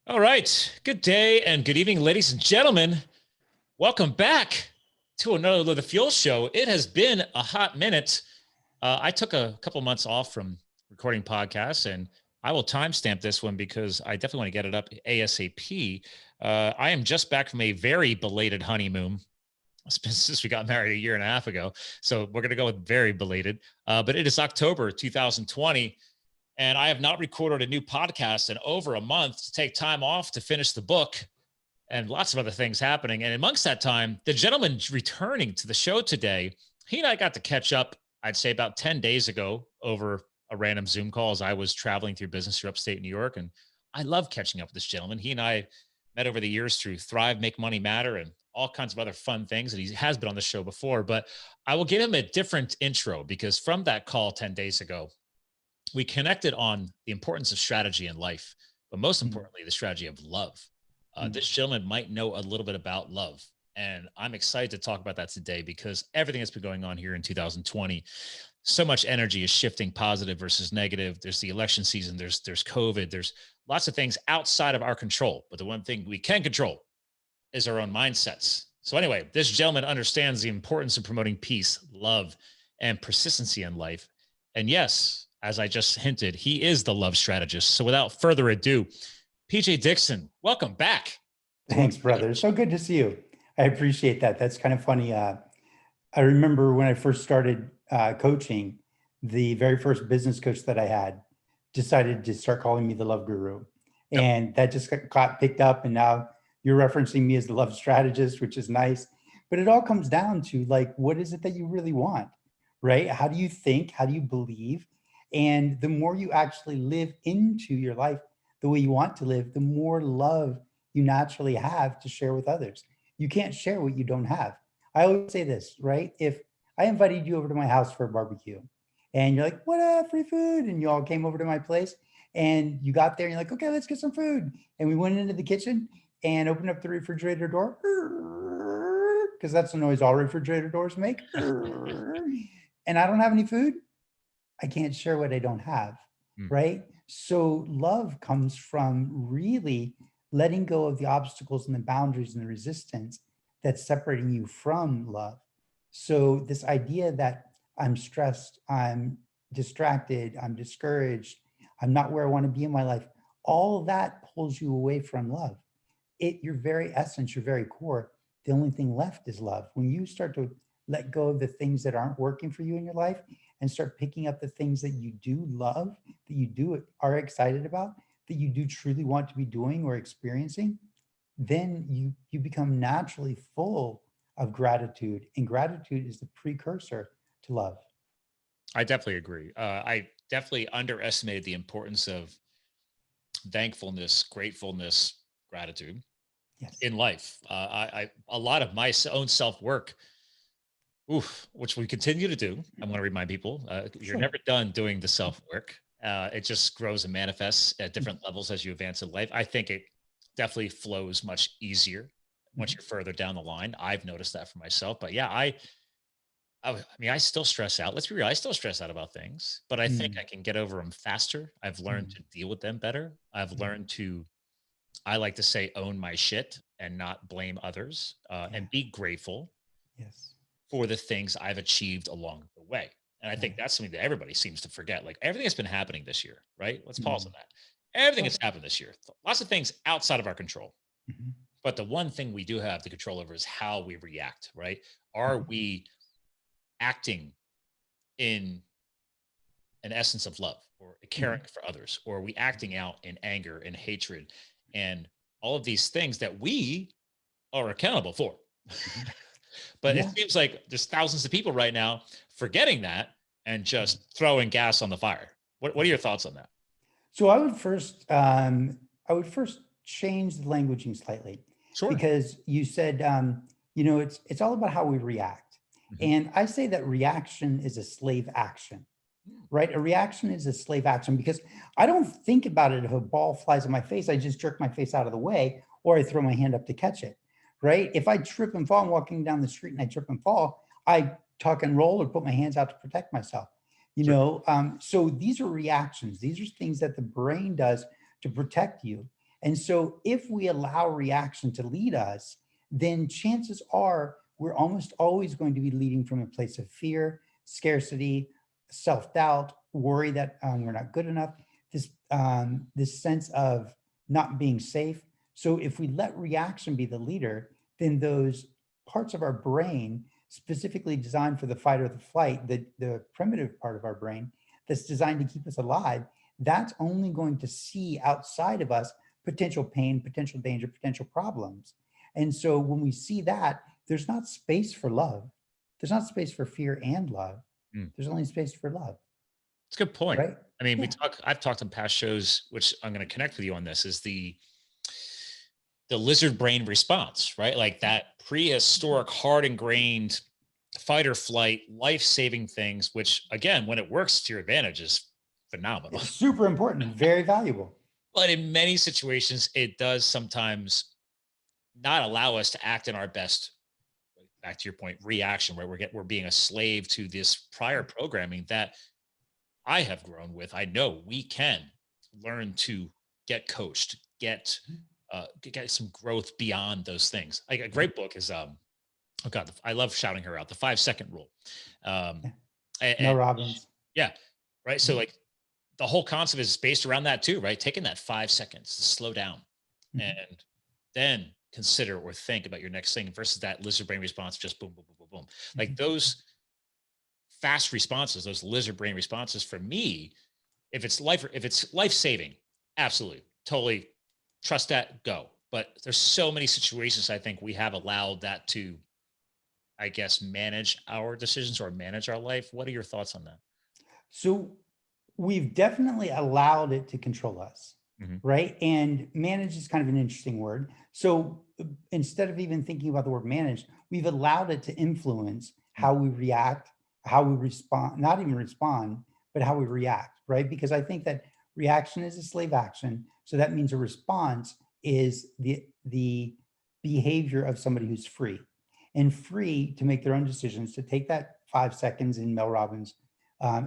All right. Good day and good evening, ladies and gentlemen. Welcome back to another Live the Fuel show. It has been a hot minute. I took a couple months off from recording podcasts, and I will timestamp this one because I definitely want to get it up ASAP. I am just back from a very belated honeymoon. It's been since we got married a year and a half ago. So we're going to go with very belated. But it is October 2020. And I have not recorded a new podcast in over a month to take time off to finish the book and lots of other things happening. And amongst that time, the gentleman returning to the show today, he and I got to catch up, I'd say about 10 days ago over a random Zoom call as I was traveling through business through upstate New York. And I love catching up with this gentleman. He and I met over the years through Thrive, Make Money Matter, and all kinds of other fun things. And he has been on the show before, but I will give him a different intro because from that call 10 days ago, we connected on the importance of strategy in life, but most importantly, the strategy of love. This gentleman might know a little bit about love. And I'm excited to talk about that today because everything that's been going on here in 2020, so much energy is shifting positive versus negative. There's the election season, there's COVID, there's lots of things outside of our control. But the one thing we can control is our own mindsets. So anyway, this gentleman understands the importance of promoting peace, love, and persistency in life. And yes, as I just hinted, he is the love strategist. So without further ado, PJ Dixon, welcome back. Thanks, brother. So good to see you. I appreciate that. That's kind of funny. I remember when I first started coaching, the very first business coach that I had decided to start calling me the love guru. And that just got picked up. And now you're referencing me as the love strategist, which is nice. But it all comes down to like, what is it that you really want, right? How do you think? How do you believe? And the more you actually live into your life the way you want to live, the more love you naturally have to share with others. You can't share what you don't have. I always say this, right? If I invited you over to my house for a barbecue and you're like, what up, free food? And you all came over to my place and you got there and you're like, okay, let's get some food. And we went into the kitchen and opened up the refrigerator door because that's the noise all refrigerator doors make. And I don't have any food. I can't share what I don't have, right? So love comes from really letting go of the obstacles and the boundaries and the resistance that's separating you from love. So this idea that I'm stressed, I'm distracted, I'm discouraged, I'm not where I want to be in my life, all that pulls you away from love. Your very essence, your very core, the only thing left is love. When you start to let go of the things that aren't working for you in your life and start picking up the things that you do love, that you are excited about, that you do truly want to be doing or experiencing, then you become naturally full of gratitude. And gratitude is the precursor to love. I definitely agree. I definitely underestimated the importance of thankfulness, gratefulness, gratitude in life. A lot of my own self-work, which we continue to do. I want to remind people, you're never done doing the self-work. It just grows and manifests at different levels as you advance in life. I think it definitely flows much easier once you're further down the line. I've noticed that for myself. But yeah, I mean, I still stress out. Let's be real. I still stress out about things, but I think I can get over them faster. I've learned to deal with them better. I've learned to, I like to say, own my shit and not blame others, and be grateful for the things I've achieved along the way. And I think that's something that everybody seems to forget. Like everything that's been happening this year, right? Let's pause on that. Everything that's happened this year, lots of things outside of our control. But the one thing we do have the control over is how we react, right? Are we acting in an essence of love or caring for others, or are we acting out in anger and hatred and all of these things that we are accountable for? But it seems like there's thousands of people right now forgetting that and just throwing gas on the fire. What are your thoughts on that? So I would first change the languaging slightly, because you said, it's all about how we react. And I say that reaction is a slave action, right? A reaction is a slave action because I don't think about it. If a ball flies in my face, I just jerk my face out of the way or I throw my hand up to catch it, right? If I trip and fall, I'm walking down the street and I trip and fall, I tuck and roll or put my hands out to protect myself. So these are reactions. These are things that the brain does to protect you. And so if we allow reaction to lead us, then chances are we're almost always going to be leading from a place of fear, scarcity, self-doubt, worry that we're not good enough, this sense of not being safe. So if we let reaction be the leader, then those parts of our brain specifically designed for the fight or the flight, the primitive part of our brain that's designed to keep us alive, that's only going to see outside of us potential pain, potential danger, potential problems. And so when we see that, there's not space for love. There's not space for fear and love. Mm. There's only space for love. It's a good point. Right? I mean, Yeah. I've talked in past shows, which I'm going to connect with you on this, is the lizard brain response, right? Like that prehistoric, hard ingrained fight or flight, life-saving things, which again, when it works to your advantage is phenomenal. It's super important, very valuable. But in many situations, it does sometimes not allow us to act in our best, back to your point, reaction, where we're being a slave to this prior programming that I have grown with. I know we can learn to get coached, get some growth beyond those things. Like a great book is oh God, I love shouting her out, the 5-second rule. Yeah. Mel And Robbins. yeah, right. So like the whole concept is based around that too, right? Taking that 5 seconds to slow down and then consider or think about your next thing versus that lizard brain response, just boom, boom, boom, boom, boom. Like those fast responses, those lizard brain responses for me, if it's life saving, absolutely, totally trust that, go. But there's so many situations I think we have allowed that to, I guess, manage our decisions or manage our life. What are your thoughts on that? So we've definitely allowed it to control us, Mhm. right? And manage is kind of an interesting word. So instead of even thinking about the word manage, we've allowed it to influence how we react, how we respond, not even respond, but how we react, right? Because I think that reaction is a slave action. So that means a response is the behavior of somebody who's free and free to make their own decisions, to take that 5 seconds in Mel Robbins'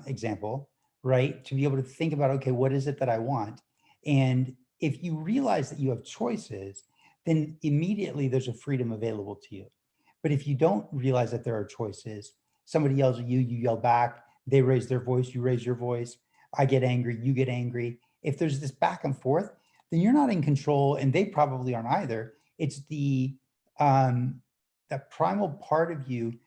example, right? To be able to think about, okay, what is it that I want? And if you realize that you have choices, then immediately there's a freedom available to you. But if you don't realize that there are choices, somebody yells at you, you yell back, they raise their voice, you raise your voice, I get angry, you get angry. If there's this back and forth, then you're not in control, and they probably aren't either. It's that primal part of you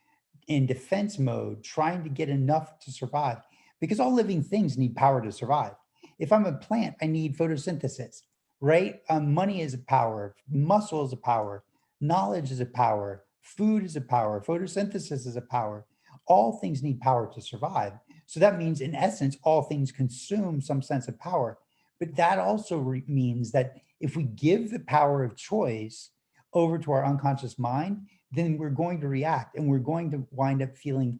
in defense mode, trying to get enough to survive, because all living things need power to survive. If I'm a plant, I need photosynthesis, right? Money is a power, muscle is a power, knowledge is a power, food is a power, photosynthesis is a power. All things need power to survive. So that means, in essence, all things consume some sense of power. But that also means that if we give the power of choice over to our unconscious mind, then we're going to react, and we're going to wind up feeling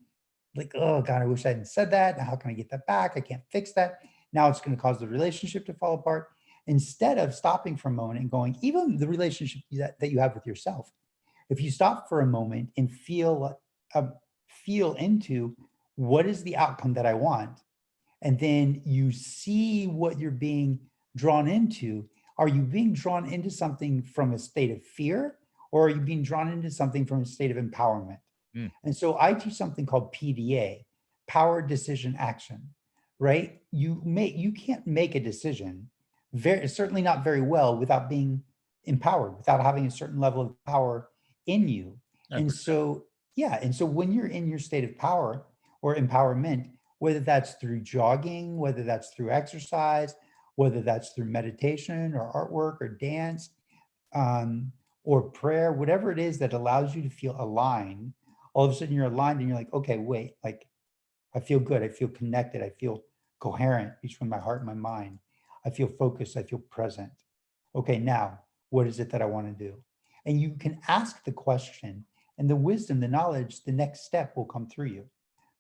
like, oh God, I wish I hadn't said that. How can I get that back? I can't fix that. Now it's going to cause the relationship to fall apart. Instead of stopping for a moment and going, even the relationship that you have with yourself, if you stop for a moment and feel into what is the outcome that I want, and then you see what you're being drawn into. Are you being drawn into something from a state of fear, or are you being drawn into something from a state of empowerment? Mm. And so I teach something called PDA, power decision action, right? You can't make a decision, certainly not very well, without being empowered, without having a certain level of power in you. And 100%. so, yeah, and so when you're in your state of power or empowerment, whether that's through jogging, whether that's through exercise, whether that's through meditation or artwork or dance, or prayer, whatever it is that allows you to feel aligned, all of a sudden you're aligned and you're like, okay, wait, like I feel good. I feel connected. I feel coherent between my heart and my mind. I feel focused. I feel present. Okay, now what is it that I want to do? And you can ask the question, and the wisdom, the knowledge, the next step will come through you,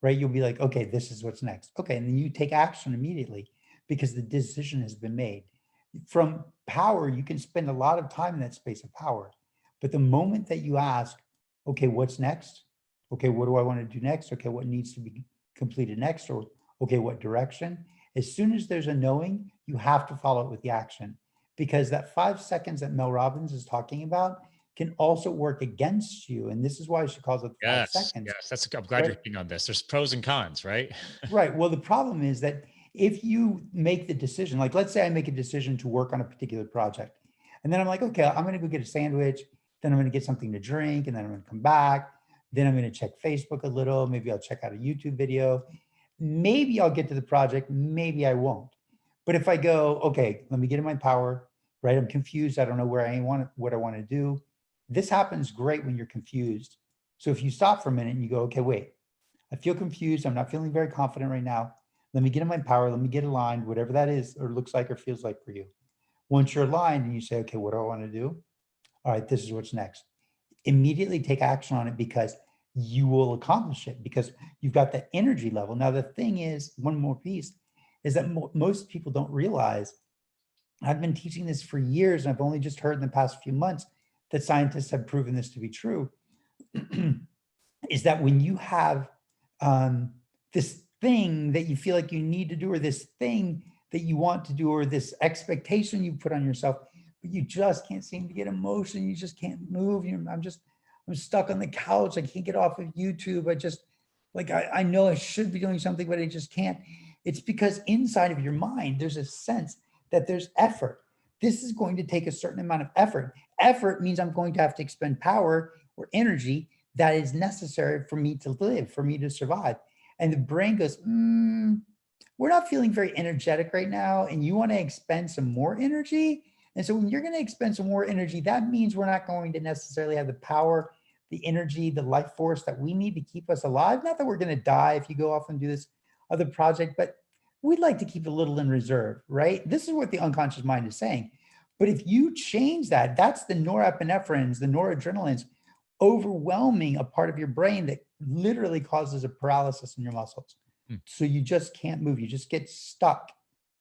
right? You'll be like, okay, this is what's next. Okay, and then you take action immediately because the decision has been made. From power, you can spend a lot of time in that space of power. But the moment that you ask, okay, what's next? Okay, what do I want to do next? Okay, what needs to be completed next? Or okay, what direction? As soon as there's a knowing, you have to follow it with the action, because that 5 seconds that Mel Robbins is talking about can also work against you. And this is why she calls it the 5 Yes. seconds, Yes. I'm glad you're right? hitting on this. There's pros and cons, right? Right. Well, the problem is that if you make the decision, like let's say I make a decision to work on a particular project, and then I'm like, okay, I'm going to go get a sandwich, then I'm going to get something to drink, and then I'm going to come back. Then I'm going to check Facebook a little. Maybe I'll check out a YouTube video. Maybe I'll get to the project. Maybe I won't. But if I go, okay, let me get in my power, right? I'm confused. I don't know where I want what I want to do. This happens great when you're confused. So if you stop for a minute and you go, okay, wait, I feel confused. I'm not feeling very confident right now. Let me get in my power. Let me get aligned, whatever that is or looks like or feels like for you. Once you're aligned and you say, okay, what do I want to do? All right, this is what's next. Immediately take action on it because you will accomplish it because you've got the energy level. Now, the thing is, one more piece is that most people don't realize, I've been teaching this for years and I've only just heard in the past few months that scientists have proven this to be true, is that when you have this thing that you feel like you need to do, or this thing that you want to do, or this expectation you put on yourself, but you just can't seem to get emotion. You just can't move. I'm stuck on the couch. I can't get off of YouTube. I know I should be doing something, but I just can't. It's because inside of your mind, there's a sense that there's effort. This is going to take a certain amount of effort. Effort means I'm going to have to expend power or energy that is necessary for me to live, for me to survive. And the brain goes, we're not feeling very energetic right now. And you want to expend some more energy. And so when you're going to expend some more energy, that means we're not going to necessarily have the power, the energy, the life force that we need to keep us alive. Not that we're going to die if you go off and do this other project, but we'd like to keep a little in reserve, right? This is what the unconscious mind is saying. But if you change that, that's the norepinephrines, the noradrenalines, overwhelming a part of your brain that literally causes a paralysis in your muscles. So you just can't move. You just get stuck.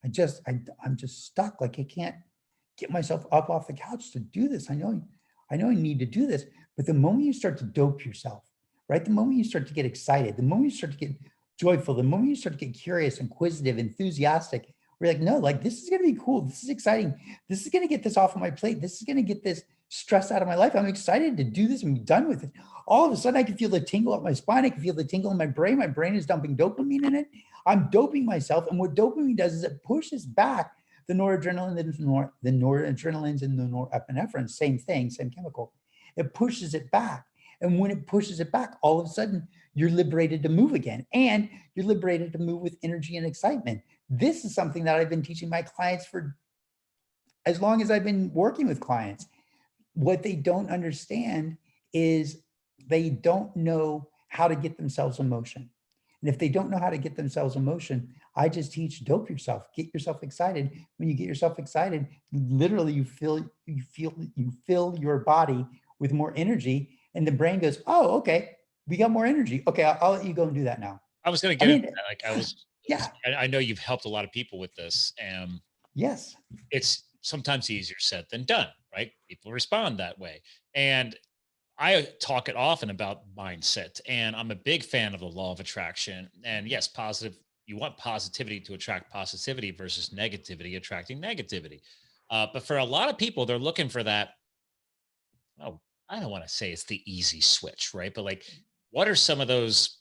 I'm just stuck. Like I can't get myself up off the couch to do this. I know I need to do this. But the moment you start to dope yourself, right? The moment you start to get excited, the moment you start to get joyful, the moment you start to get curious, inquisitive, enthusiastic, we're like, no, like this is going to be cool. This is exciting. This is going to get this off of my plate. This is going to get this stress out of my life. I'm excited to do this and be done with it. All of a sudden I can feel the tingle up my spine. I can feel the tingle in my brain. My brain is dumping dopamine in it. I'm doping myself. And what dopamine does is it pushes back the noradrenaline, the noradrenalines and the norepinephrine, same thing, same chemical. It pushes it back. And when it pushes it back, all of a sudden you're liberated to move again. And you're liberated to move with energy and excitement. This is something that I've been teaching my clients for as long as I've been working with clients. What they don't understand is they don't know how to get themselves emotion. And if they don't know how to get themselves emotion, I just teach dope yourself, get yourself excited. When you get yourself excited, literally you fill your body with more energy and the brain goes, oh, okay, we got more energy. Okay, I'll let you go and do that now. I was going to get into that. Yeah. I know you've helped a lot of people with this, and yes, it's sometimes easier said than done, right? People respond that way. And I talk it often about mindset, and I'm a big fan of the law of attraction. And yes, you want positivity to attract positivity versus negativity attracting negativity. But for a lot of people, they're looking for that. Oh, I don't want to say it's the easy switch, right? But like, what are some of those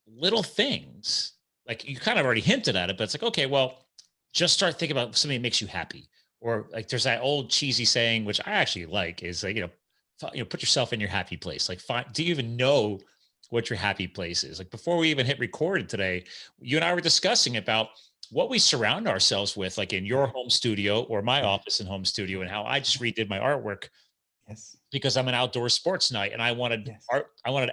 little things? Like you kind of already hinted at it, but it's like, okay, well, just start thinking about something that makes you happy. Or like there's that old cheesy saying, which I actually like, is like, put yourself in your happy place. Like, do you even know what your happy place is? Like before we even hit record today, you and I were discussing about what we surround ourselves with, like in your home studio or my office and home studio, and how I just redid my artwork. Yes. Because I'm an outdoor sports night and I wanted art. I wanted,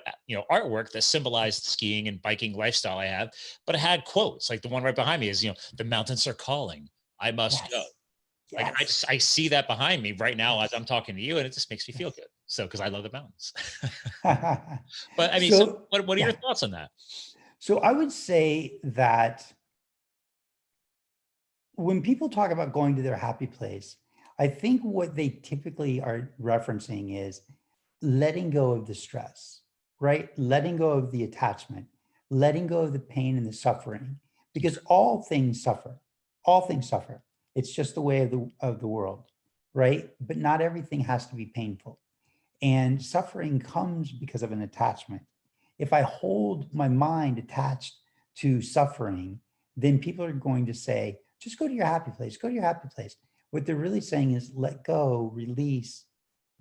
artwork that symbolized skiing and biking lifestyle I have, but it had quotes like the one right behind me is, the mountains are calling. I must go. Like I see that behind me right now as I'm talking to you, and it just makes me feel good. So, cause I love the mountains. But I mean, so what are your thoughts on that? So I would say that when people talk about going to their happy place, I think what they typically are referencing is letting go of the stress, right? Letting go of the attachment, letting go of the pain and the suffering, because all things suffer. All things suffer. It's just the way of the world, right? But not everything has to be painful. And suffering comes because of an attachment. If I hold my mind attached to suffering, then people are going to say, just go to your happy place, go to your happy place. What they're really saying is let go, release,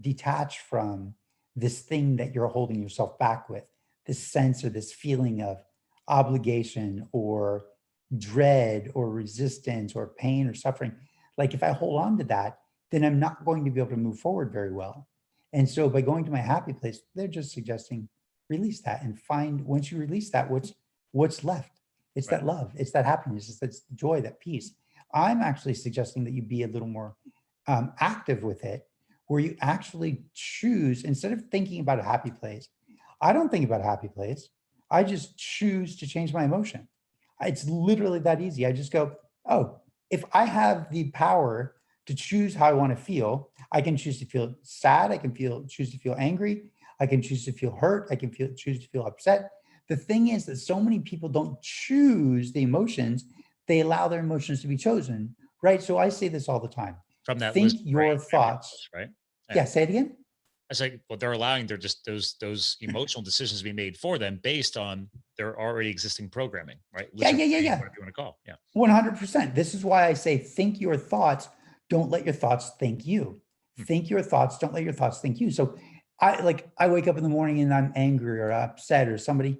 detach from this thing that you're holding yourself back with, this sense or this feeling of obligation or dread or resistance or pain or suffering. Like if I hold on to that, then I'm not going to be able to move forward very well. And so by going to my happy place, they're just suggesting release that and find, once you release that, what's left. It's Right. that love, it's that happiness, it's that joy, that peace. I'm actually suggesting that you be a little more active with it, where you actually choose, instead of thinking about a happy place, I don't think about a happy place. I just choose to change my emotion. It's literally that easy. I just go, oh, if I have the power to choose how I want to feel, I can choose to feel sad. I can choose to feel angry. I can choose to feel hurt. I can choose to feel upset. The thing is that so many people don't choose the emotions. They allow their emotions to be chosen, right? So I say this all the time. From that Think list of your primary thoughts. goals, right? Yeah, say it again. I say, well, they're allowing they're just those emotional decisions to be made for them based on their already existing programming, right? Yeah, Listen, yeah, yeah, yeah. whatever you want to call. Yeah. 100%. This is why I say think your thoughts, don't let your thoughts think you. Hmm. Think your thoughts, don't let your thoughts think you. So I wake up in the morning and I'm angry or upset, or somebody,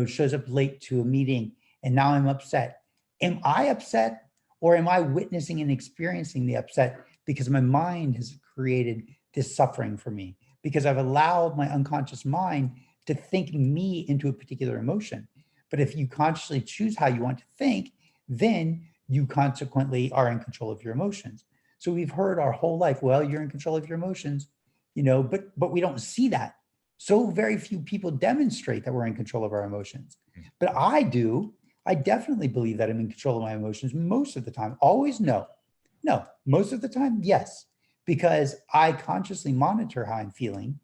shows up late to a meeting and now I'm upset. Am I upset, or am I witnessing and experiencing the upset because my mind has created this suffering for me? Because I've allowed my unconscious mind to think me into a particular emotion. But if you consciously choose how you want to think, then you consequently are in control of your emotions. So we've heard our whole life, well, you're in control of your emotions, but we don't see that. So very few people demonstrate that we're in control of our emotions. Hmm. But I do. I definitely believe that I'm in control of my emotions most of the time. Always no. No, most of the time, yes, because I consciously monitor how I'm feeling.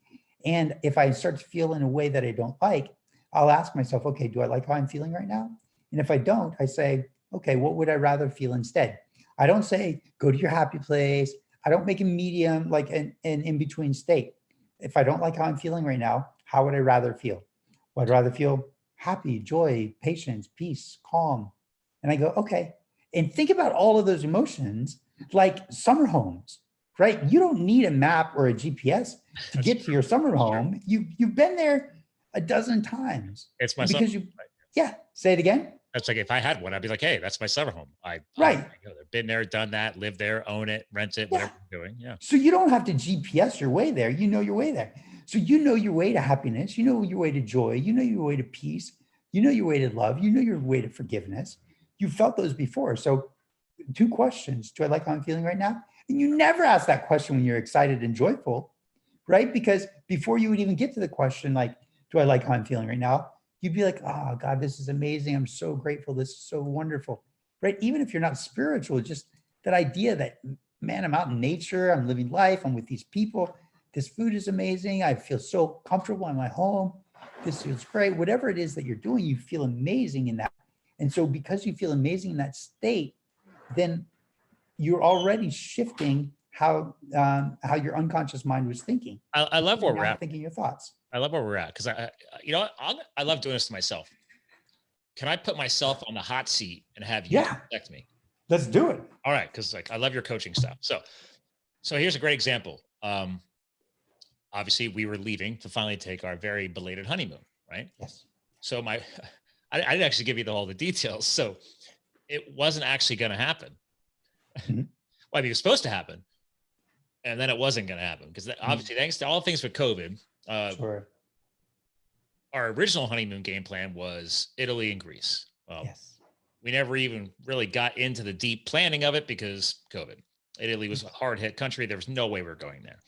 And if I start to feel in a way that I don't like, I'll ask myself, okay, do I like how I'm feeling right now? And if I don't, I say, okay, what would I rather feel instead? I don't say, go to your happy place. I don't make a medium, like an in between state. If I don't like how I'm feeling right now, how would I rather feel? Well, I'd rather feel happy, joy, patience, peace, calm. And I go, okay. And think about all of those emotions like summer homes, right? You don't need a map or a GPS to That's get to true. your summer That's true. home. You've been there a dozen times. It's my And summer because home. Right? yeah, say it again. That's like if I had one, I'd be like, hey, that's my summer home. I Right. go there, been there, done that, live there, own it, rent it, Yeah. whatever you're doing. Yeah. So you don't have to GPS your way there. You know your way there. So you know your way to happiness. You know your way to joy. You know your way to peace. You know your way to love. You know your way to forgiveness. You felt those before. So two questions. Do I like how I'm feeling right now? And you never ask that question when you're excited and joyful, right? Because before you would even get to the question, like, do I like how I'm feeling right now? You'd be like, oh, God, this is amazing. I'm so grateful. This is so wonderful, right? Even if you're not spiritual, just that idea that, man, I'm out in nature, I'm living life, I'm with these people. This food is amazing. I feel so comfortable in my home. This feels great. Whatever it is that you're doing, you feel amazing in that. And so because you feel amazing in that state, then you're already shifting how your unconscious mind was thinking. I love where You're we're now at. thinking your thoughts. I love where we're at because you know, what? I love doing this to myself. Can I put myself on the hot seat and have you Yeah, protect me? let's do it. All right, because like I love your coaching stuff. So here's a great example. Obviously, we were leaving to finally take our very belated honeymoon, right? Yes. So I didn't actually give you all the details. So it wasn't actually going to happen. Mhm. Well, I mean, it was supposed to happen, and then it wasn't going to happen because obviously, thanks to all things with COVID, Sure. our original honeymoon game plan was Italy and Greece. Well, Yes. we never even really got into the deep planning of it because COVID. Italy was a hard hit country. There was no way we were going there.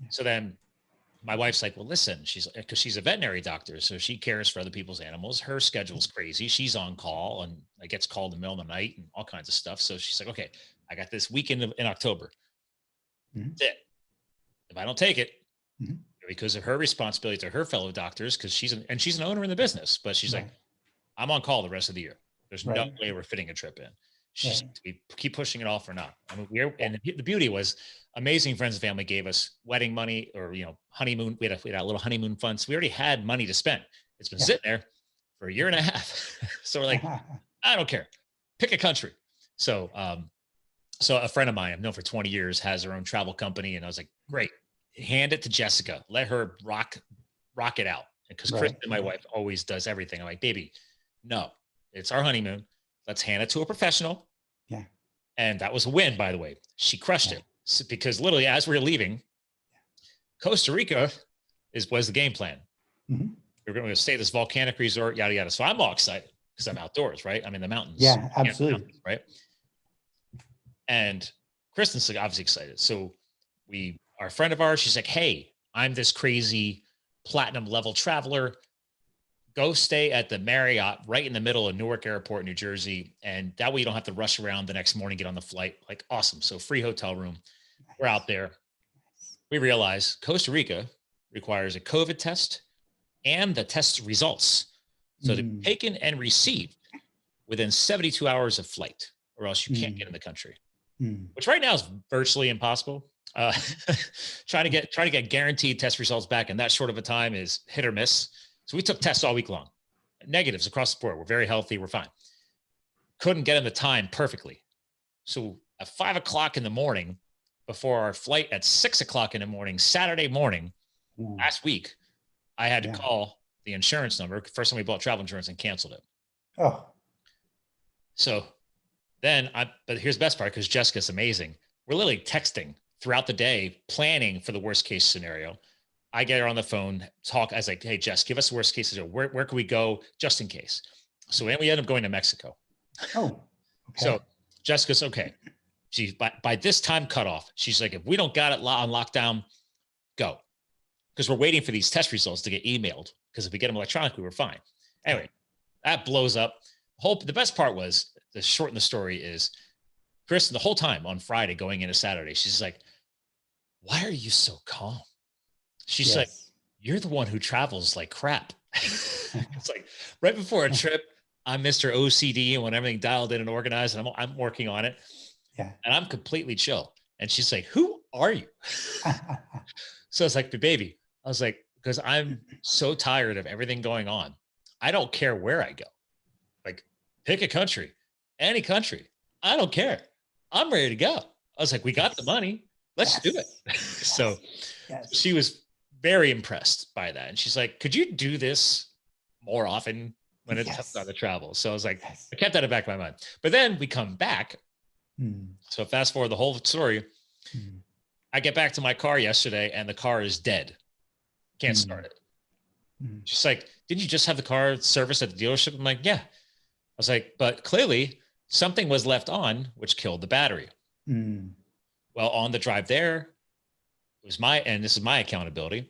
Yeah. So then my wife's like, well, listen, because she's a veterinary doctor. So she cares for other people's animals. Her schedule's crazy. She's on call and I gets called in the middle of the night and all kinds of stuff. So she's like, okay, I got this weekend in October. Mhm. That's it. If I don't take it, Mhm. because of her responsibility to her fellow doctors, because she's an owner in the business, but she's like, Right. I'm on call the rest of the year. There's no Right. way we're fitting a trip in. She's we keep pushing it off or not. I mean, and the beauty was amazing friends and family gave us wedding money or, honeymoon. We had a little honeymoon fund. So we already had money to spend. It's been sitting there for a year and a half. So we're like, I don't care. Pick a country. So, so a friend of mine I've known for 20 years has her own travel company. And I was like, great, hand it to Jessica. Let her rock it out. Because Kristen, my wife, always does everything. I'm like, baby, no, it's our honeymoon. Let's hand it to a professional. Yeah. And that was a win, by the way. She crushed it. So, because literally as we were leaving, Costa Rica was the game plan. Mm-hmm. We're going to stay at this volcanic resort, yada, yada. So I'm all excited because I'm outdoors, right? I'm in the mountains. Yeah, absolutely. Mountains, right. And Kristen's obviously excited. So our friend of ours, she's like, hey, I'm this crazy platinum level traveler. Go stay at the Marriott right in the middle of Newark Airport, New Jersey. And that way you don't have to rush around the next morning, get on the flight. Like, awesome. So free hotel room. We're out there. We realize Costa Rica requires a COVID test and the test results. So to be taken and received within 72 hours of flight, or else you can't get in the country, which right now is virtually impossible. Trying to get guaranteed test results back in that short of a time is hit or miss. So we took tests all week long, negatives across the board. We're very healthy. We're fine. Couldn't get in the time perfectly. So at 5 o'clock in the morning, before our flight at 6 o'clock in the morning, Saturday morning, last week, I had to call the insurance number. First time we bought travel insurance and canceled it. Oh. So then but here's the best part, because Jessica's amazing. We're literally texting throughout the day, planning for the worst case scenario. I get her on the phone, talk. I was like, hey, Jess, give us the worst case scenario. Where can we go just in case? So we ended up going to Mexico. Oh, okay. So Jessica's okay. She's by this time cutoff. She's like, if we don't got it on lockdown, go. Because we're waiting for these test results to get emailed. Because if we get them electronically, we're fine. Anyway, that blows up. The best part was, to shorten the story, is Kristen, the whole time on Friday going into Saturday, she's like, why are you so calm? She's like, you're the one who travels like crap. It's like right before a trip, I'm Mr. OCD and want everything dialed in and organized, and I'm working on it. Yeah. And I'm completely chill. And she's like, who are you? So it's like, baby, I was like, because I'm so tired of everything going on. I don't care where I go. Like, pick a country, any country. I don't care. I'm ready to go. I was like, we got the money. Let's do it. So she was very impressed by that. And she's like, could you do this more often when it comes down to travel? So I was like, I kept that in the back of my mind. But then we come back. So fast forward the whole story. I get back to my car yesterday and the car is dead. Can't start it. She's like, didn't you just have the car serviced at the dealership? I'm like, yeah. I was like, but clearly something was left on, which killed the battery. Well, on the drive there, it was and this is my accountability,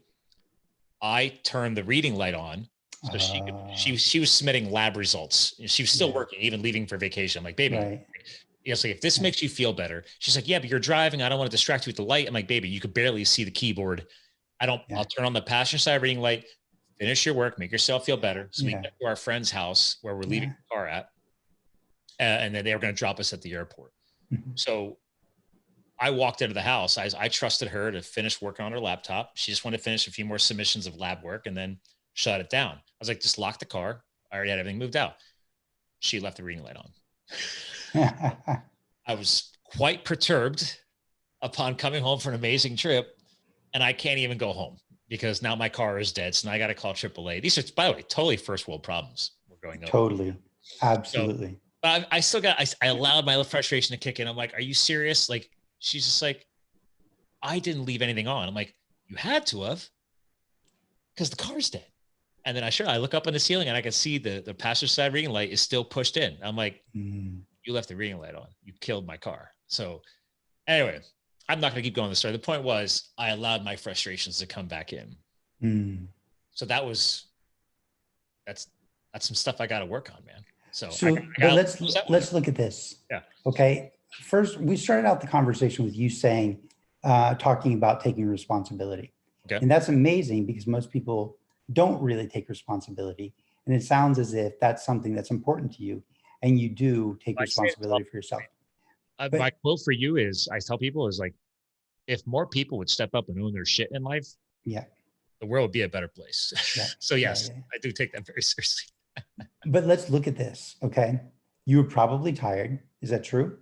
I turned the reading light on so she was submitting lab results. She was still working, even leaving for vacation. I'm like, baby, it's like, if this makes you feel better. She's like, yeah, but you're driving. I don't want to distract you with the light. I'm like, baby, you could barely see the keyboard. I'll turn on the passenger side reading light, finish your work, make yourself feel better. So we get to our friend's house where we're leaving the car at. And then they were going to drop us at the airport. So I walked into the house. I trusted her to finish working on her laptop. She just wanted to finish a few more submissions of lab work and then shut it down. I was like, just lock the car. I already had everything moved out. She left the reading light on. I was quite perturbed upon coming home for an amazing trip, and I can't even go home because now my car is dead. So now I got to call AAA. These are, by the way, totally first world problems we're going over. Totally. Absolutely. So, but I still got, I allowed my frustration to kick in. I'm like, are you serious? Like, she's just like, I didn't leave anything on. I'm like, you had to have, because the car's dead. And then I look up on the ceiling and I can see the passenger side reading light is still pushed in. I'm like, you left the reading light on. You killed my car. So anyway, I'm not going to keep going this story. The point was I allowed my frustrations to come back in. So that's some stuff I got to work on, man. So but let's look at this. Yeah. Okay. First, we started out the conversation with you saying, talking about taking responsibility. Okay. And that's amazing because most people don't really take responsibility. And it sounds as if that's something that's important to you. and you do take I say it responsibility for yourself. my But quote for you is, I tell people is like, if more people would step up and own their shit in life, yeah, the world would be a better place. yeah, So yeah, yes, yeah. I do take that very seriously. But let's look at this, okay? You were probably tired. Is that true?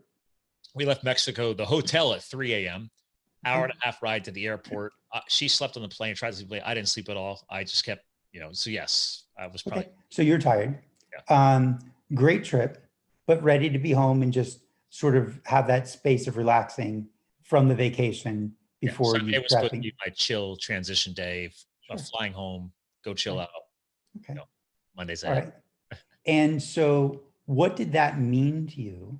We left Mexico, the hotel at 3 a.m., hour Okay. and a half ride to the airport. She slept on the plane, tried to sleep late. I didn't sleep at all. I just kept, so yes, I was probably, Okay. So you're tired. yeah. Great trip, but ready to be home and just sort of have that space of relaxing from the vacation before Sunday you was supposed to prepping. be my chill transition day, Sure. flying home, go chill Okay. out. Okay. Monday's All ahead. right. And so what did that mean to you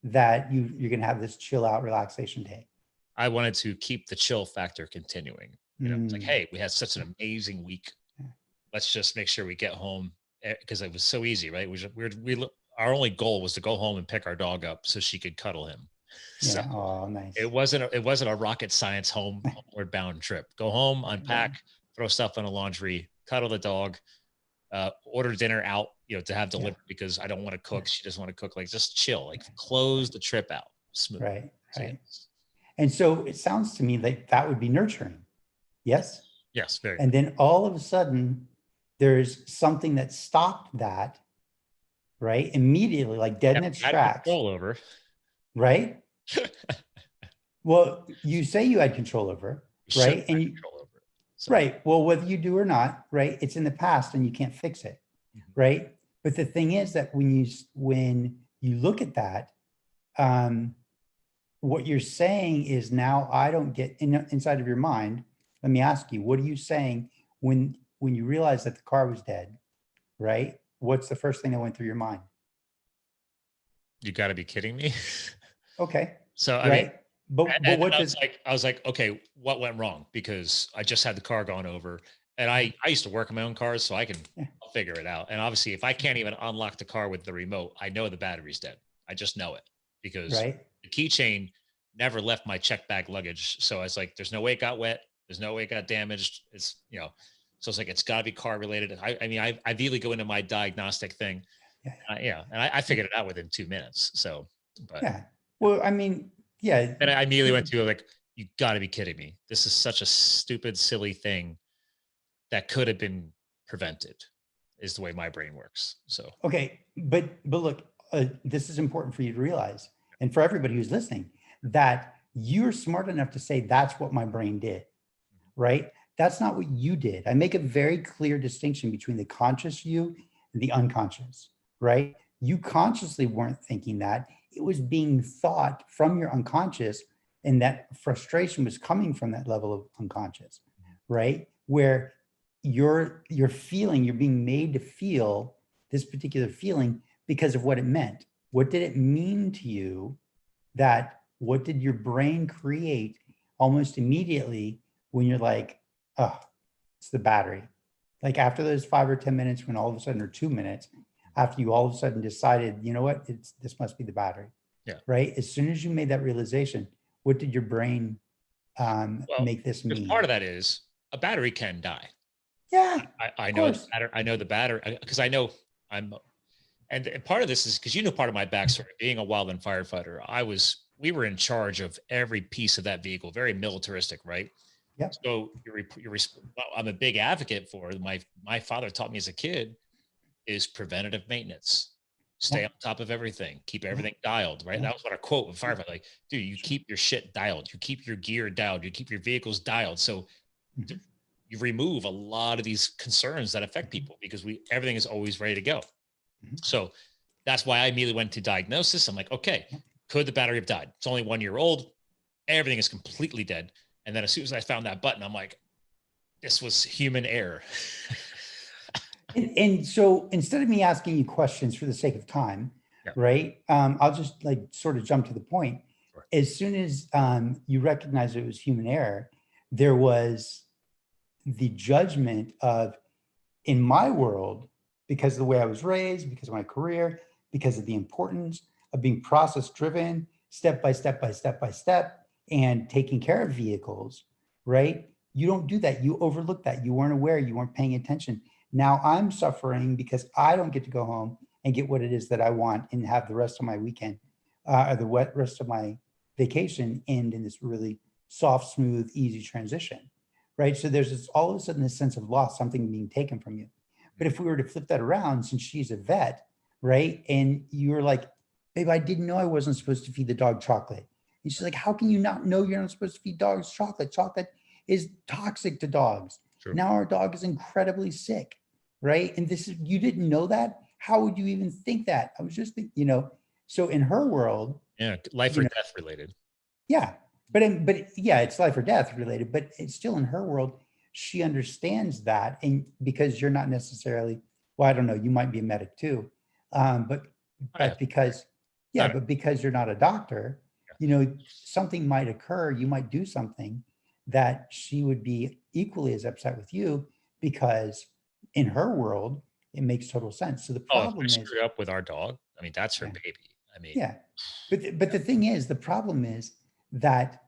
that you're going to have this chill out relaxation day? I wanted to keep the chill factor continuing. It's like, hey, we had such an amazing week. Yeah. Let's just make sure we get home, because it was so easy, right? Our only goal was to go home and pick our dog up so she could cuddle him. So Yeah. Oh, nice. it wasn't a rocket science homeward bound trip. Go home, unpack, throw stuff in a laundry, cuddle the dog, order dinner out, to have delivered because I don't want to cook. She doesn't want to cook. Like, just chill, like close the trip out smooth. Right. So, Right. And so it sounds to me like that would be nurturing. Yes. yes, very. And then all of a sudden there's something that stopped that, right? Immediately, like dead in its tracks. Control over. Right. Well, you say you had control over, right? And you, control over it. So. Right. Well, whether you do or not, right? It's in the past and you can't fix it. Right. But the thing is that when you look at that, what you're saying is, now I don't get inside of your mind. Let me ask you, what are you saying when you realize that the car was dead, right? What's the first thing that went through your mind? You got to be kidding me. Okay. So, I mean, but what I does, was like, okay, what went wrong? Because I just had the car gone over, and I used to work on my own cars, so I'll figure it out. And obviously, if I can't even unlock the car with the remote, I know the battery's dead. I just know it, because the keychain never left my check bag luggage. So I was like, there's no way it got wet. There's no way it got damaged. It's, so it's like, it's gotta be car related. I mean, I immediately go into my diagnostic thing. And I figured it out within 2 minutes. So, but well, I mean, and I immediately went to, like, you gotta be kidding me. This is such a stupid, silly thing that could have been prevented, is the way my brain works. So, okay. But look, this is important for you to realize, and for everybody who's listening, that you're smart enough to say, that's what my brain did, right? That's not what you did. I make a very clear distinction between the conscious you and the unconscious, right? You consciously weren't thinking that. It was being thought from your unconscious, and that frustration was coming from that level of unconscious, right? Where you're being made to feel this particular feeling because of what it meant. What did it mean to you? What did your brain create almost immediately when you're like, oh, it's the battery? Like, after those 5 or 10 minutes, when all of a sudden, or 2 minutes, after you all of a sudden decided, you know what, this must be the battery. Right. As soon as you made that realization, what did your brain make this mean? Part of that is, a battery can die. Yeah. I know the battery. I know the battery, because I know and part of this is because, part of my backstory, being a wildland firefighter, we were in charge of every piece of that vehicle, very militaristic, right? Yeah. So I'm a big advocate for, my father taught me as a kid, is preventative maintenance. Stay on top of everything, keep everything dialed, right? That was what I quote with firefighter, like, dude, you keep your shit dialed, you keep your gear dialed, you keep your vehicles dialed. So you remove a lot of these concerns that affect people, because everything is always ready to go. So that's why I immediately went to diagnosis. I'm like, okay, could the battery have died? It's only 1 year old. Everything is completely dead. And then as soon as I found that button, I'm like, this was human error. And so, instead of me asking you questions for the sake of time, right? I'll just sort of jump to the point. Sure. As soon as you recognize it was human error, there was the judgment of, in my world, because of the way I was raised, because of my career, because of the importance of being process driven, step by step by step by step, and taking care of vehicles, right? You don't do that. You overlook that. You weren't aware. You weren't paying attention. Now I'm suffering because I don't get to go home and get what it is that I want and have the rest of my weekend or the rest of my vacation end in this really soft, smooth, easy transition, right? So there's this, all of a sudden this sense of loss, something being taken from you. But if we were to flip that around, since she's a vet, right? And you were like, babe, I didn't know I wasn't supposed to feed the dog chocolate. And she's like, how can you not know you're not supposed to feed dogs chocolate? Chocolate is toxic to dogs. True. Now our dog is incredibly sick, right? And this is, you didn't know that? How would you even think that? I was just thinking, you know, so in her world. Yeah, life or death related. Yeah, but yeah, it's life or death related, but it's still in her world. She understands that. And because you're not necessarily, well, I don't know, you might be a medic too. But because you're not a doctor, you know, something might occur, you might do something that she would be equally as upset with you, because in her world, it makes total sense. So the problem is, screwed up with our dog. I mean, that's her baby. I mean, yeah, but the thing is, the problem is that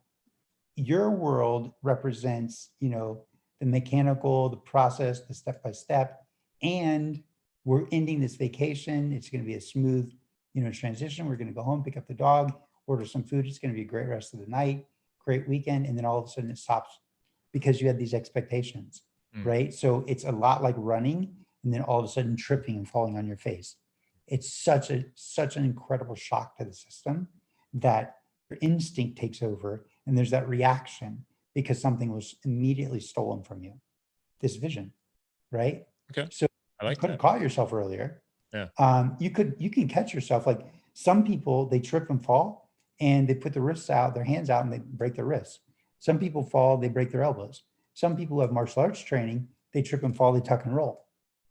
your world represents, you know, the mechanical, the process, the step by step, and we're ending this vacation. It's going to be a smooth, you know, transition. We're going to go home, pick up the dog, order some food. It's going to be a great rest of the night, great weekend, and then all of a sudden it stops because you had these expectations, right? So it's a lot like running, and then all of a sudden tripping and falling on your face. It's such an incredible shock to the system that your instinct takes over, and there's that reaction because something was immediately stolen from you. This vision, right? Okay. So I like you could have that. caught yourself earlier. Yeah. You can catch yourself. Like some people, they trip and fall, and they put their hands out, and they break their wrists. Some people fall, they break their elbows. Some people who have martial arts training, they trip and fall, they tuck and roll,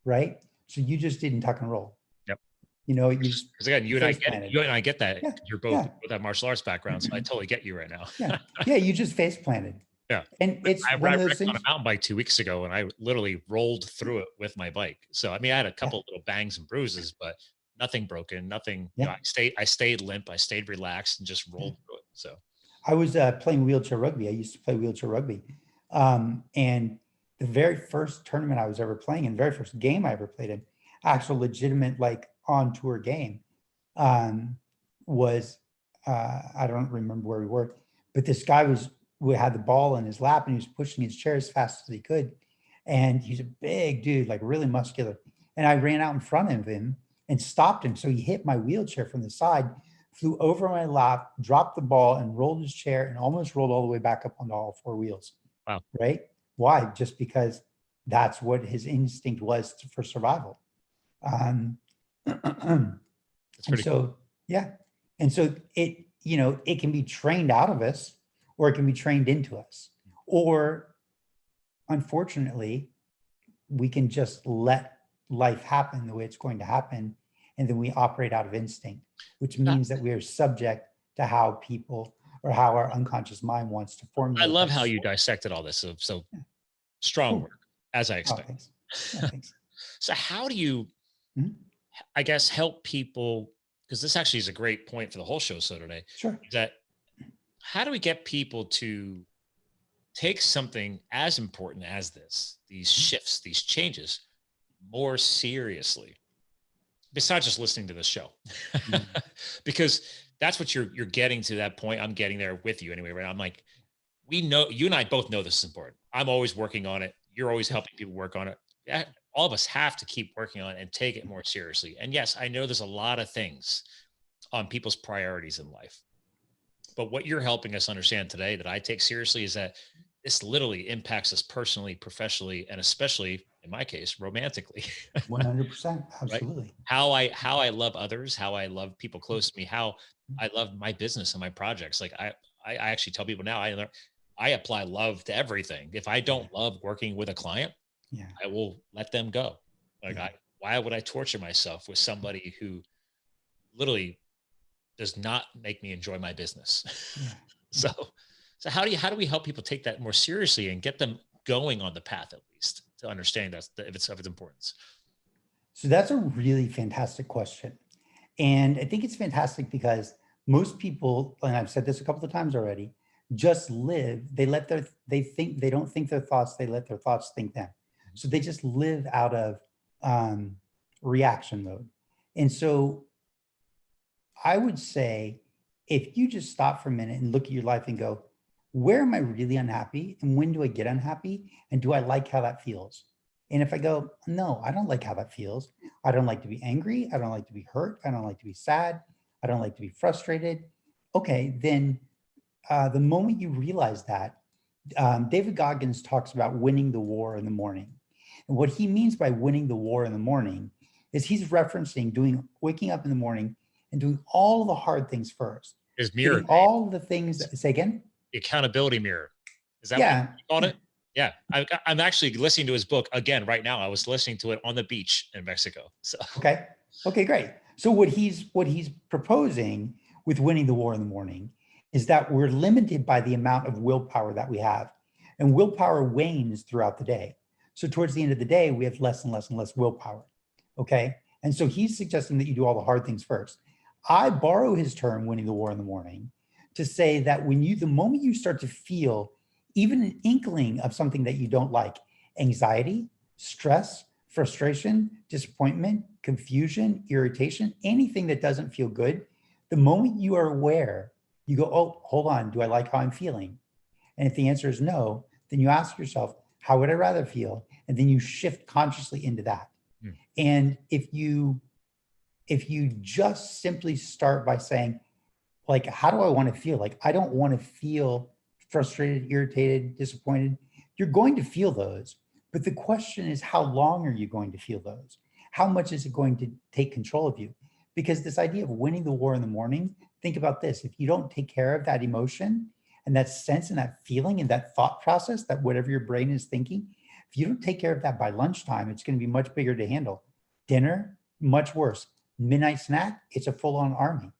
right? So you just didn't tuck and roll. Yep. You know, because again, you and I get that. Yeah. You're both with that martial arts background, so I totally get you right now. Yeah, you just face planted. Yeah. And it's I one of those wrecked things. on a mountain bike 2 weeks ago, and I literally rolled through it with my bike. So I mean, I had a couple little bangs and bruises, but nothing broken, nothing. You know, I stayed limp, I stayed relaxed, and just rolled through it. So I was playing wheelchair rugby. I used to play wheelchair rugby. And the very first tournament I was ever playing in, the very first game I ever played in, actual legitimate, like on tour game, was, I don't remember where we were, but this guy had the ball in his lap, and he was pushing his chair as fast as he could. And he's a big dude, like really muscular. And I ran out in front of him and stopped him. So he hit my wheelchair from the side, flew over my lap, dropped the ball, and rolled his chair, and almost rolled all the way back up onto all four wheels. Wow. Right? Why? Just because that's what his instinct was for survival. that's pretty cool. Yeah. And so it, you know, it can be trained out of us, or it can be trained into us. Or unfortunately, we can just let life happen the way it's going to happen. And then we operate out of instinct, which means that we are subject to how people, or how our unconscious mind wants to formulate. I love how you dissected all this. So strong work, as I expect. Thanks. Yeah, thanks. So how do you, I guess, help people? Because this actually is a great point for the whole show. So today, Sure. That how do we get people to take something as important as these shifts, these changes, more seriously, besides just listening to this show? Because that's what you're getting to that point. I'm getting there with you anyway, right? I'm like, we know, you and I both know this is important. I'm always working on it. You're always helping people work on it. All of us have to keep working on it and take it more seriously. And yes, I know there's a lot of things on people's priorities in life, but what you're helping us understand today that I take seriously is that this literally impacts us personally, professionally, and especially in my case, romantically. 100%. Absolutely. Right? How I love others, how I love people close to me, how I love my business and my projects. Like I actually tell people now, I apply love to everything. If I don't love working with a client, I will let them go. Like why would I torture myself with somebody who literally does not make me enjoy my business? So how do we help people take that more seriously and get them going on the path, at least to understand that if it's of its importance? So that's a really fantastic question. And I think it's fantastic because most people, and I've said this a couple of times already, just live, they don't think their thoughts, they let their thoughts think them. So they just live out of reaction mode. And so I would say, if you just stop for a minute and look at your life and go, where am I really unhappy? And when do I get unhappy? And do I like how that feels? And if I go, no, I don't like how that feels. I don't like to be angry. I don't like to be hurt. I don't like to be sad. I don't like to be frustrated. Okay, then the moment you realize that, David Goggins talks about winning the war in the morning. And what he means by winning the war in the morning is he's referencing waking up in the morning and doing all the hard things first. His mirror, Getting all the things that, say again? the accountability mirror. Is that Yeah. what you called it? Yeah. I'm actually listening to his book again right now. I was listening to it on the beach in Mexico. So Okay. Okay, great. So what he's proposing with winning the war in the morning is that we're limited by the amount of willpower that we have. And willpower wanes throughout the day. So towards the end of the day, we have less and less and less willpower. Okay. And so he's suggesting that you do all the hard things first. I borrow his term, winning the war in the morning, to say that the moment you start to feel even an inkling of something that you don't like, anxiety, stress, frustration, disappointment, confusion, irritation, anything that doesn't feel good, the moment you are aware, you go, oh, hold on, do I like how I'm feeling? And if the answer is no, then you ask yourself, how would I rather feel? And then you shift consciously into that. And if you just simply start by saying, like, how do I want to feel? Like, I don't want to feel frustrated, irritated, disappointed. You're going to feel those. But the question is, how long are you going to feel those? How much is it going to take control of you? Because this idea of winning the war in the morning, think about this. If you don't take care of that emotion and that sense and that feeling and that thought process, that whatever your brain is thinking, if you don't take care of that by lunchtime, it's going to be much bigger to handle. Dinner, much worse. Midnight snack, it's a full-on army.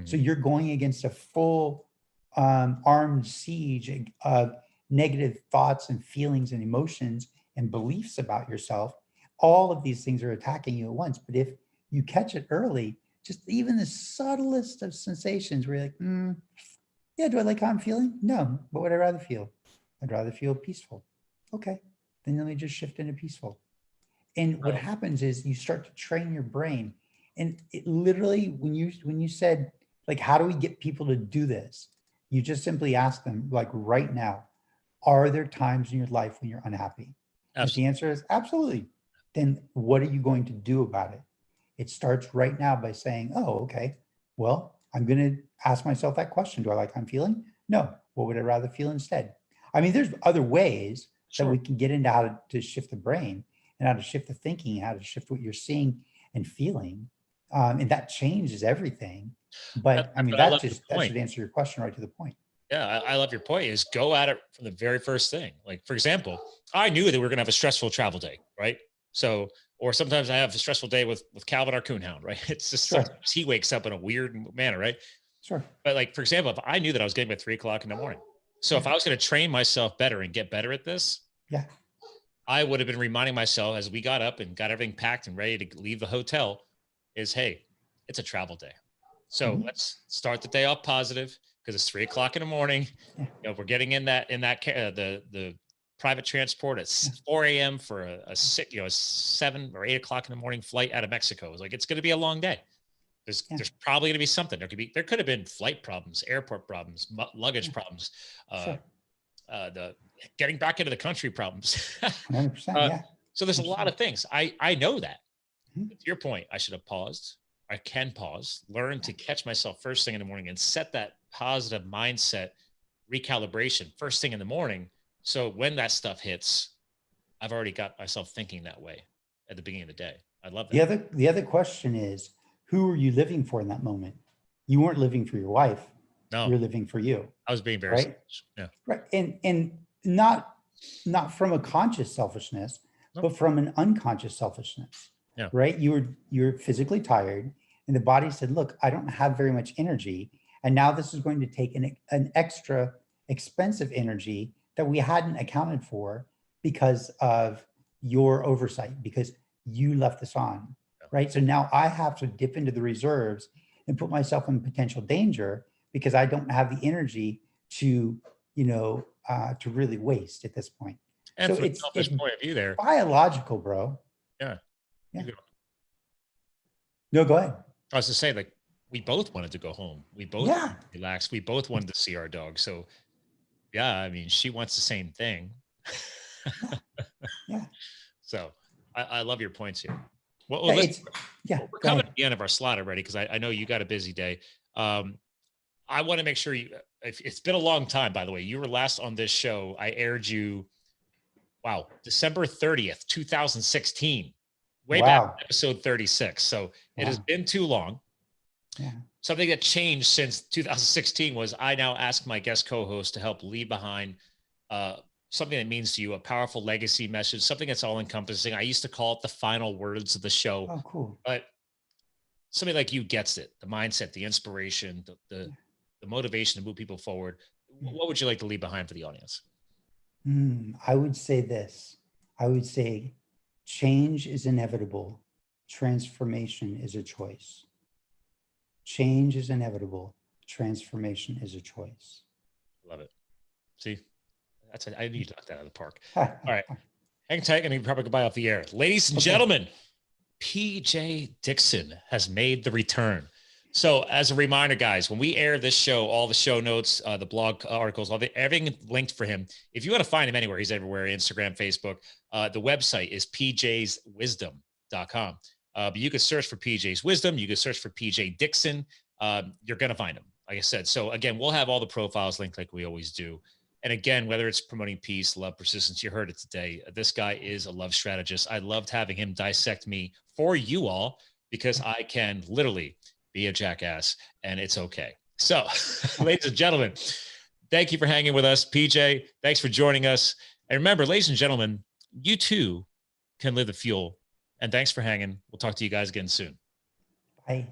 So you're going against a full armed siege of negative thoughts and feelings and emotions and beliefs about yourself. All of these things are attacking you at once. But if you catch it early, just even the subtlest of sensations where you're like, yeah, do I like how I'm feeling? No. What would I rather feel? I'd rather feel peaceful. Okay. Then let me just shift into peaceful. And what happens is you start to train your brain. And it literally, when you said, like, how do we get people to do this? You just simply ask them, like, right now, are there times in your life when you're unhappy? If the answer is absolutely, then what are you going to do about it? It starts right now by saying, oh, okay, well, I'm going to ask myself that question. Do I like how I'm feeling? No. What would I rather feel instead? I mean, there's other ways that we can get into how to shift the brain and how to shift the thinking, how to shift what you're seeing and feeling. And that changes everything. But I mean, that should answer your question right to the point. Yeah, I love your point. Is go at it from the very first thing. Like, for example, I knew that we were going to have a stressful travel day, right? So, or sometimes I have a stressful day with Calvin, our coonhound, right? It's just sometimes he wakes up in a weird manner, right? Sure. But like, for example, if I knew that I was getting at 3:00 in the morning, so if I was going to train myself better and get better at this, I would have been reminding myself as we got up and got everything packed and ready to leave the hotel is, hey, it's a travel day. So let's start the day off positive because it's 3:00 in the morning. You know, we're getting in that the private transport at 4 a.m. for a 7 or 8 o'clock in the morning flight out of Mexico. It's like, it's going to be a long day. There's probably going to be something. There could have been flight problems, airport problems, luggage problems, the getting back into the country problems. 100%, So there's a lot of things. I know that. To your point, I should have paused. I can pause, learn to catch myself first thing in the morning and set that positive mindset recalibration first thing in the morning. So when that stuff hits, I've already got myself thinking that way at the beginning of the day. I love that. The other question is, who are you living for in that moment? You weren't living for your wife. No, you're living for you. I was being very selfish. Right. And not from a conscious selfishness, but from an unconscious selfishness. Right. You're physically tired and the body said, look, I don't have very much energy. And now this is going to take an extra expensive energy that we hadn't accounted for because of your oversight, because you left this on. Right. So now I have to dip into the reserves and put myself in potential danger because I don't have the energy to, to really waste at this point. And so it's point of view there. Biological, bro. Yeah. No, go ahead. I was to say, like, we both wanted to go home. We both Yeah. relaxed. We both wanted to see our dog. So yeah, I mean, she wants the same thing. Yeah. Yeah. So I love your points here. Well, Yeah, listen, yeah. we're Go coming ahead. to the end of our slot already, because I know you got a busy day. I want to make sure it's been a long time, by the way. You were last on this show. I aired you, wow, December 30th, 2016, way back, Wow. episode 36. So it has Wow. been too long. Yeah. Something that changed since 2016 was I now ask my guest co-host to help leave behind something that means to you, a powerful legacy message, something that's all encompassing. I used to call it the final words of the show, Oh, cool. but somebody like you gets it, the mindset, the inspiration, the motivation to move people forward. What would you like to leave behind for the audience? I would say this. I would say change is inevitable. Transformation is a choice. Change is inevitable. Transformation is a choice. Love it. See, I need to knock that out of the park. All right. Hang tight and you probably goodbye off the air. Ladies and gentlemen, PJ Dixon has made the return. So as a reminder, guys, when we air this show, all the show notes, the blog articles, everything linked for him. If you want to find him anywhere, he's everywhere, Instagram, Facebook. The website is pjswisdom.com. But you could search for PJ's Wisdom. You could search for PJ Dixon. You're going to find him, like I said. So again, we'll have all the profiles linked like we always do. And again, whether it's promoting peace, love, persistence, you heard it today. This guy is a love strategist. I loved having him dissect me for you all, because I can literally be a jackass and it's okay. So ladies and gentlemen, thank you for hanging with us. PJ, thanks for joining us. And remember, ladies and gentlemen, you too can live the fuel. And thanks for hanging. We'll talk to you guys again soon. Bye.